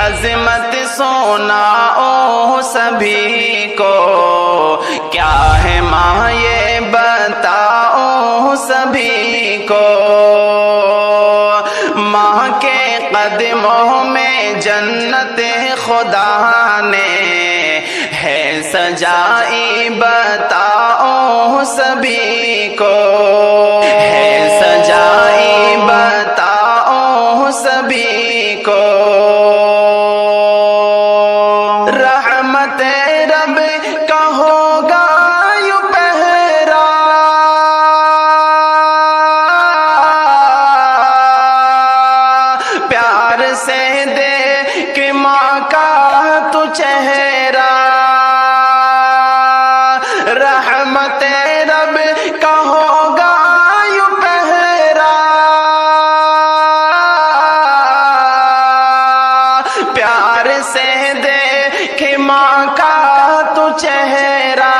عظمت سناؤ سبھی کو، کیا ہے ماں یہ بتاؤ سبھی کو۔ ماں کے قدموں میں جنت خدا نے ہے سجائی بتاؤ سبھی کو، ہے سجائی بتاؤ سبھی کو۔ رحمت رب کا ہوگا یوں پہرا، پیار سے دیکھ ماں کا تو چہرہ، رحمت رب کا ہوگا یوں پہرا، پیار سے دیکھ ماں کا تو چہرہ،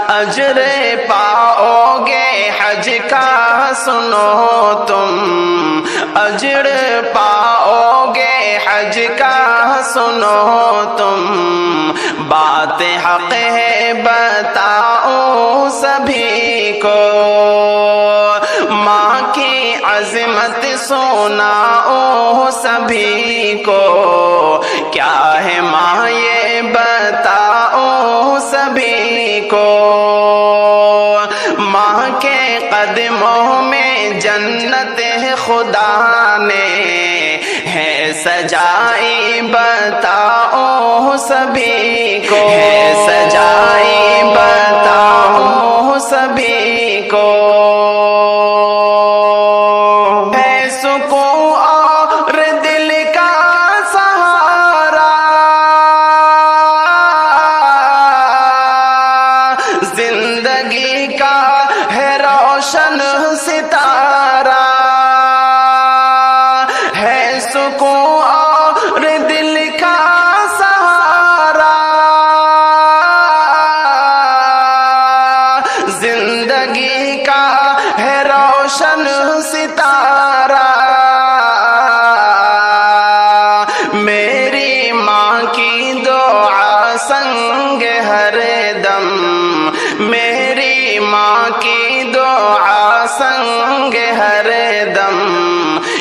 اجر پاؤ گے حج کا سنو تم، اجر پاؤ گے حج کا سنو تم، بات حق ہے بتاؤ سبھی کو۔ ماں کی عظمت سناؤ سبھی کو، کیا ہے ماں یہ بتاؤ سبھی کو۔ ماں کے قدموں میں جنت خدا نے ہے سجائی بتاؤ سبھی کو، ہے سجائی بتاؤ سبھی کو۔ ہے سکون اور دل کا سہارا، زندگی کا ہے روشن ستارہ، ہے سکون اور دل کا سہارا، زندگی کا ہے روشن ستارہ۔ میری ماں کی دعا سنگ ہر دم، میری ماں کی دعا سنگ ہر دم،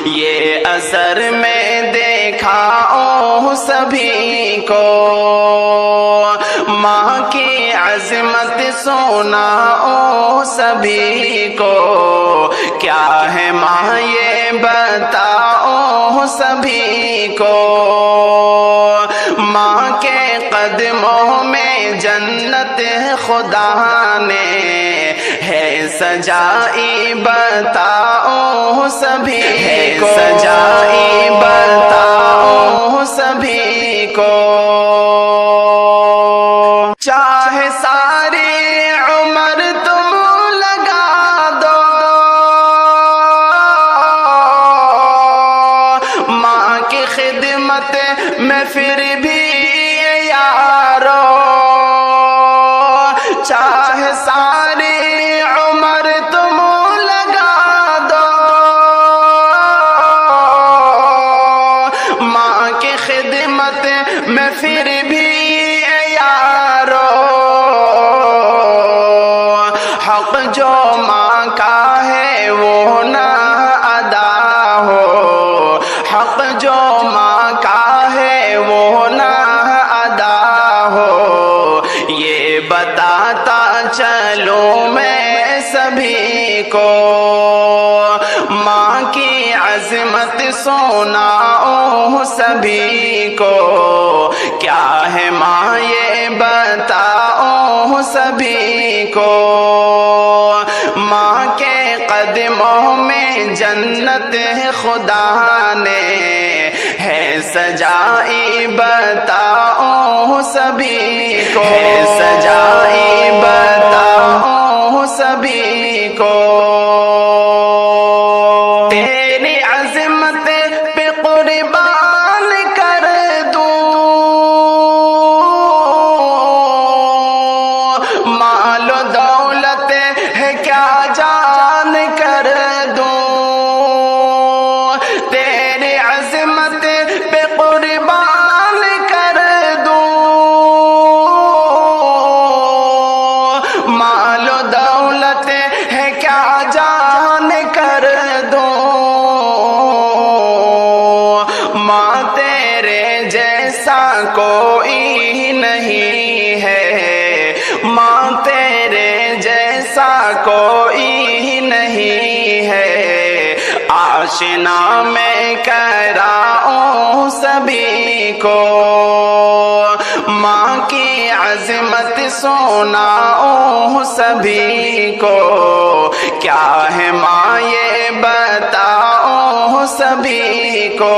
یہ اثر میں دیکھاؤ سبھی کو۔ ماں کی عظمت سناؤ سبھی کو، کیا ہے ماں یہ بتاؤ سبھی کو۔ ماں کے قدموں میں جنت خدا نے ہے سجائی بتاؤ سبھی کو، سجائی بتاؤ سبھی کو۔ چاہے ساری عمر تم لگا دو ماں کی خدمت میں، پھر بھی یارو، چاہے ساری عمر تم لگا دو ماں کی خدمت میں، پھر بھی یارو، حق جو ماں کا ہے وہ نہ ادا ہو، حق جو ماں کا ہے وہ نہ ادا ہو، یہ بتاتا چلوں میں سبھی کو۔ ماں کی عظمت سناؤ سبھی کو، کیا ہے ماں یہ بتاؤ سبھی کو۔ ماں کے قدموں میں جنت خدا نے ہے سجائی بتاؤ سبھی کو، ہے سجائی بتاؤ سبھی کو۔ تیری عظمت پہ قربان کر دوں، مال و دولت ہے کیا جان کر دوں، تیری मालो दौलत है क्या जान कर दूं, माँ तेरे जैसा कोई नहीं है, माँ तेरे जैसा कोई नहीं है, आशिना मैं कराऊं सभी को, माँ की अज़मत सुनाऊं सभी को, क्या है माँ ये बताऊं सभी को,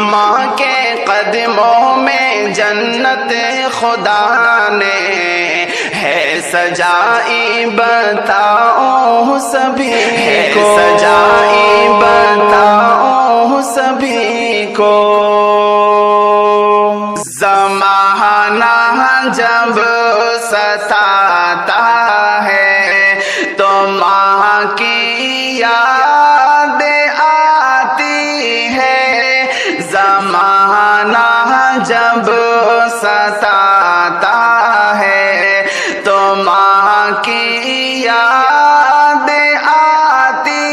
माँ के कदमों में जन्नत खुदा ने है सजाई बताऊं सभी को, सजाई बताऊं सभी को। ज़माना जब सताता है तो माँ की याद आती है, ज़माना जब सताता है तो माँ की याद आती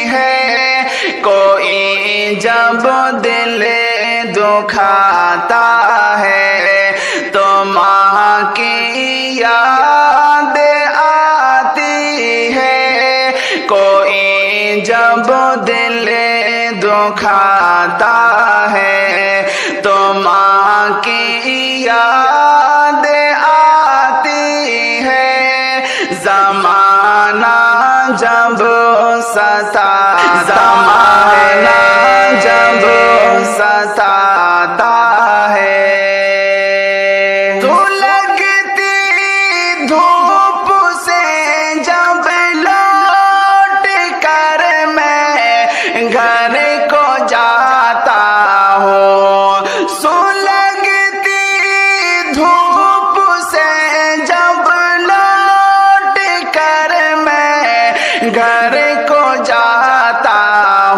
है, कोई जब दिल दुखाता है तो माँ की याद आती है, कोई जब दिल दुखाता है तो माँ की याद आती है, ज़माना जब सताता जब सताता है, तो लगती धूप से जब लौट कर मैं घर को जाता हूँ, सुलगती धूप से जब लौट कर मैं घर को जाता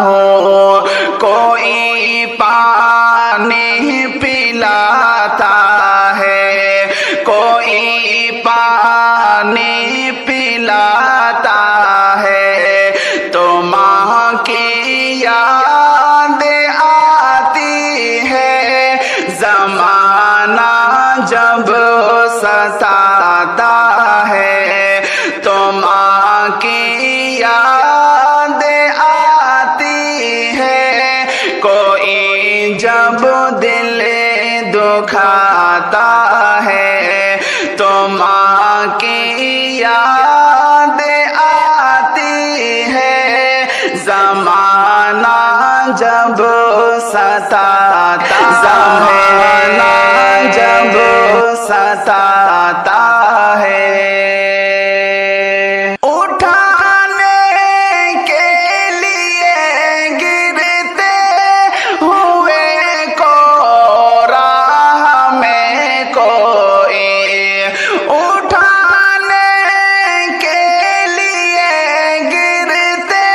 हूँ, कोई पानी पिलाता है, कोई पानी पिलाता है, तो माँ की याद आती है, ज़माना जब सताता है तो माँ की याद आती है, कोई जब दिल दुखाता है तो माँ की याद आती है, ज़माना जब सताता है, जब सताता है, उठाने के लिए गिरते हुए को राह में कोई, उठाने के लिए गिरते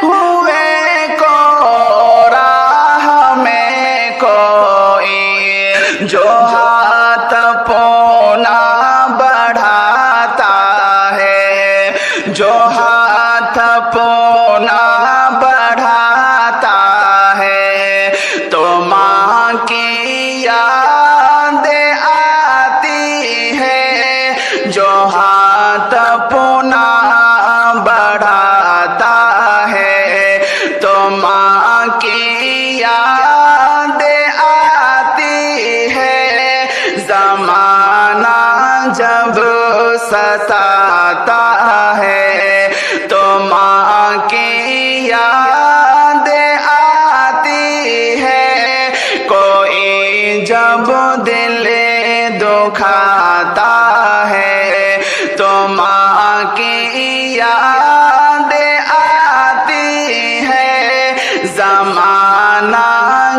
हुए को राह में कोई, जो हाथ पौना बढ़ाता है, जो हाथ पौना बढ़ाता है, तो माँ की याद आती है, जो हाथ पौना बढ़ाता है तो माँ की याद आती है, ज़माना जब सताता है तो माँ की याद आती है, कोई जब दिल दुखाता है तो माँ की याद आती है, ज़माना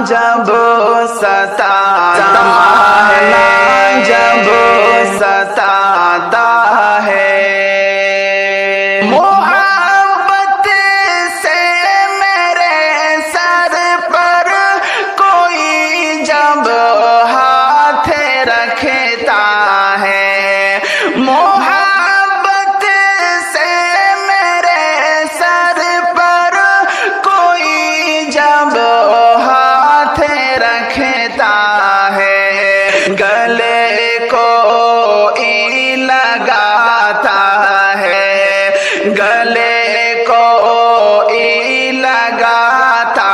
जब सताता है, जब सताता है, मोहब्बत से मेरे सर पर कोई जब हाथ रखता है, मोहब्बत से मेरे सर पर कोई जब हाथ रखता है, गले को लगाता है, गले को लगाता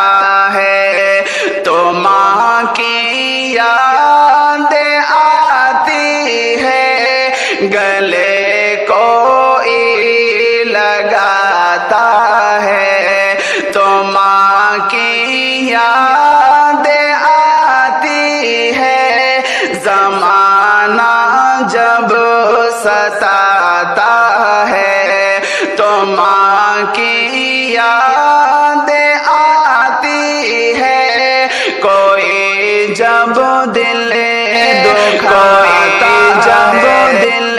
है, तो माँ की याद आती है, गले को लगाता है, तो माँ की याद आती है, ज़माना जब सताता है, तो माँ की याद आती है, कोई जब दिल दुखाता, जब दिल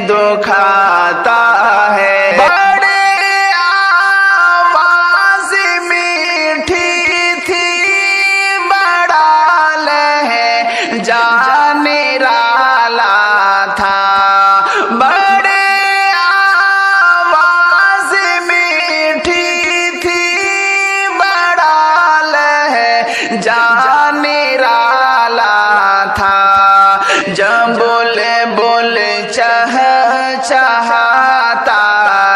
दुखाता है, बड़े आवाज़ मीठी थी, बड़ा लहजा निराला था, बड़े आवाज़ मीठी थी, बड़ा लहजा निराला था, जब बोले बोले चाहता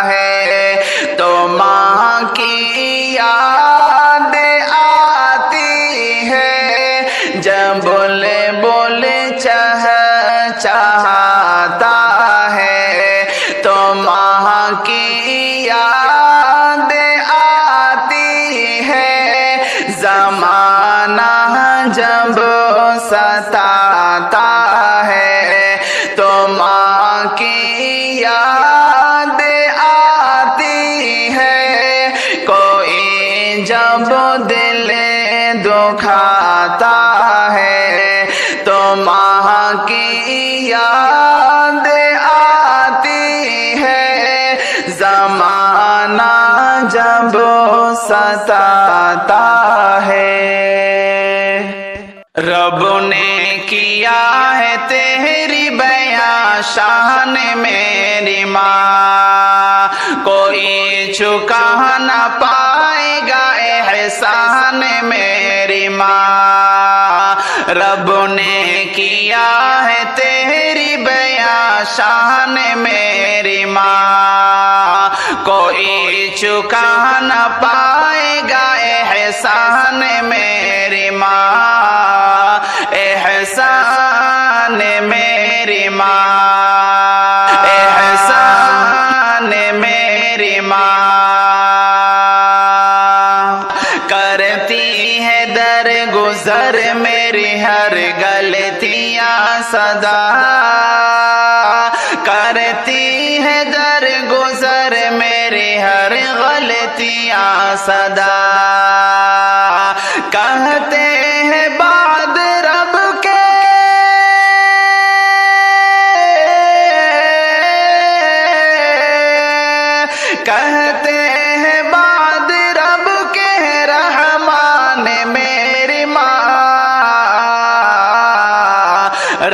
है, तो माँ की याद आती है, जब बोले बोले चाहता है, तो माँ की याद आती है, ज़माना जब सताता है, तो माँ की याद आती है, कोई जब दिल दुखाता है, तो माँ की याद आती है, ज़माना जब सताता है। रब ने किया है तेरी बयां शान मेरी माँ, कोई चुका न पाएगा एहसान मेरी माँ, रब ने किया है तेरी बयां शान मेरी माँ, कोई चुका न पाएगा एहसान मेरी माँ, एहसान मेरी माँ, एहसान मेरी माँ, करती है दरगुजर मेरी हर गलतियाँ सदा, करती है दरगुजर मेरी हर गलतियाँ सदा, कहते हैं बाद रब के, कहते हैं बाद रब के रहमान मेरी माँ,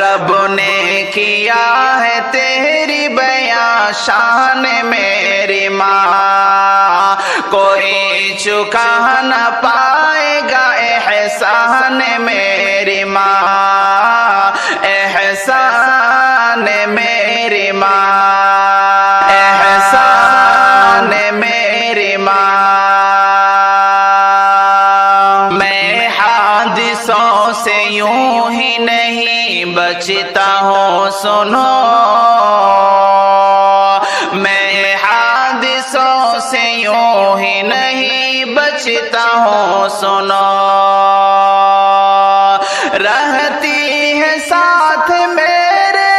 रब ने किया है तेरी बयां शान मेरी माँ, कोई चुका न पाएगा एहसान मेरी माँ, एहसान मेरी माँ, एहसान मेरी माँ। मैं हादिसों से यूं ही नहीं बचता हूँ सुनो, मैं हादिसों से यूं ही नहीं बचता हूँ सुनो, रहती है साथ मेरे,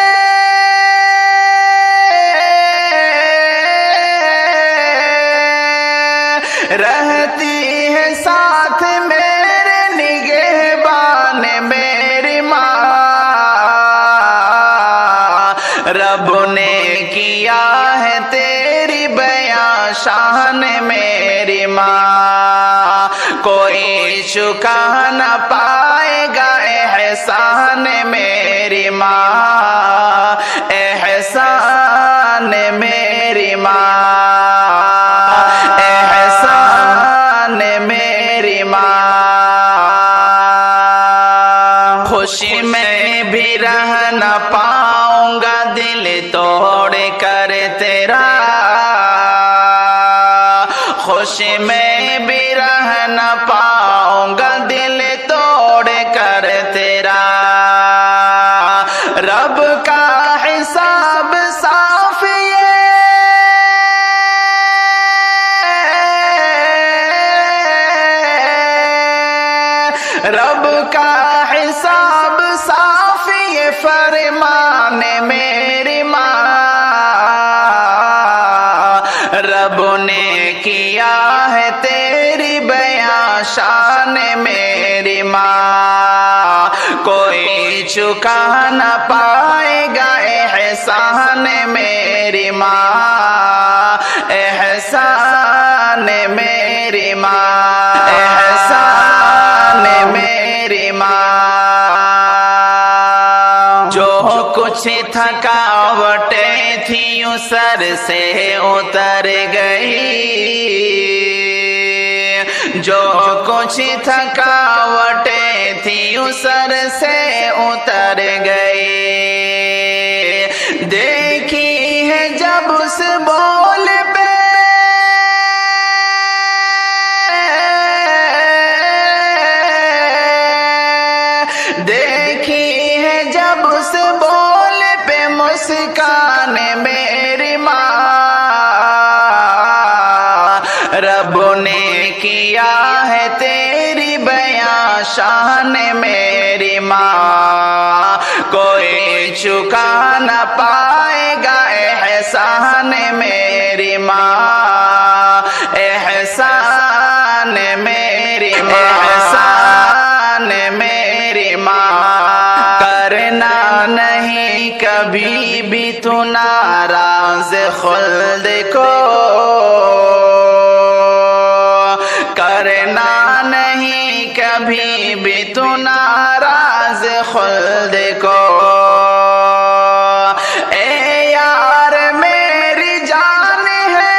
रहती है साथ मेरे निगहबान मेरी माँ, रब ने किया है तेरी बयां शान मेरी माँ, कोई चुका न पाएगा एहसान मेरी माँ, एहसान توڑ کر تیرا خوش میں بھی رہ نہ پاؤں گا دل توڑ کر تیرا رب کا حساب صاف رب کا حساب صاف یہ فرمان میری ماں رب نے کیا ہے تیری بیاں شان میری ماں کوئی چکا نہ پائے گا احسان میری ماں احسان میری ماں احسان میری ماں جو کچھ تھکاوٹیں تھیں سر سے اتر گئی جو کچھ تھکاوٹیں تھیں سر سے اتر گئی دیکھی ہے جب اس بول پہ دیکھی ہے جب اس بول پہ مسکان میری ماں رب نے کیا ہے تیری بیاں شان میری ماں کوئی چکا نہ پائے گا احسان میری ماں احسان میری ماں احسان میری ماں کرنا نہیں کبھی بھی تو ناراض خلد کو کرنا نہیں کبھی بھی تو ناراض خلد کو اے یار میری جان ہے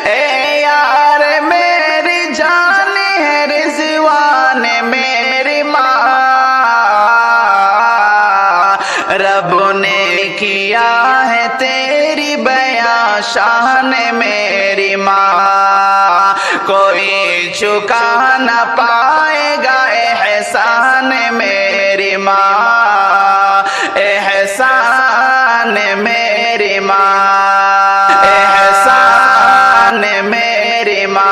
اے یار میری جان ہے رضوان میری ماں رب نے کیا ہے تیری بیاں شان میری ماں کوئی چکا نہ پائے گا احسان میری ماں احسان میری ماں احسان میری ماں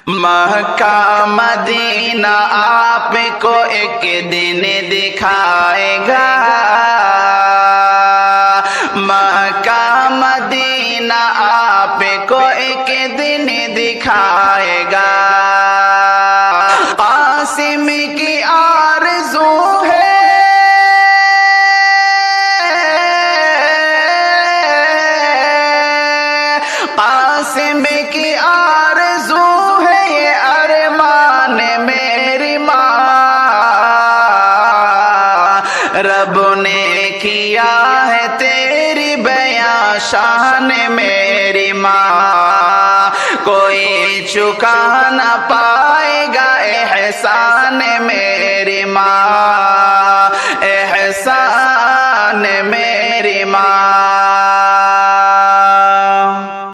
مکہ مدینہ آپ کو ایک دن دکھائے گا مکہ مدینہ آپ کو ایک دن دکھائے گا قاسم کی آرزو ہے قاسم کی آرزو ہے یہ ارمان میری ماں رب نے کیا ہے تیری بیاں شان میری ماں کوئی چکا نہ پائے گا احسان میری ماں احسان میری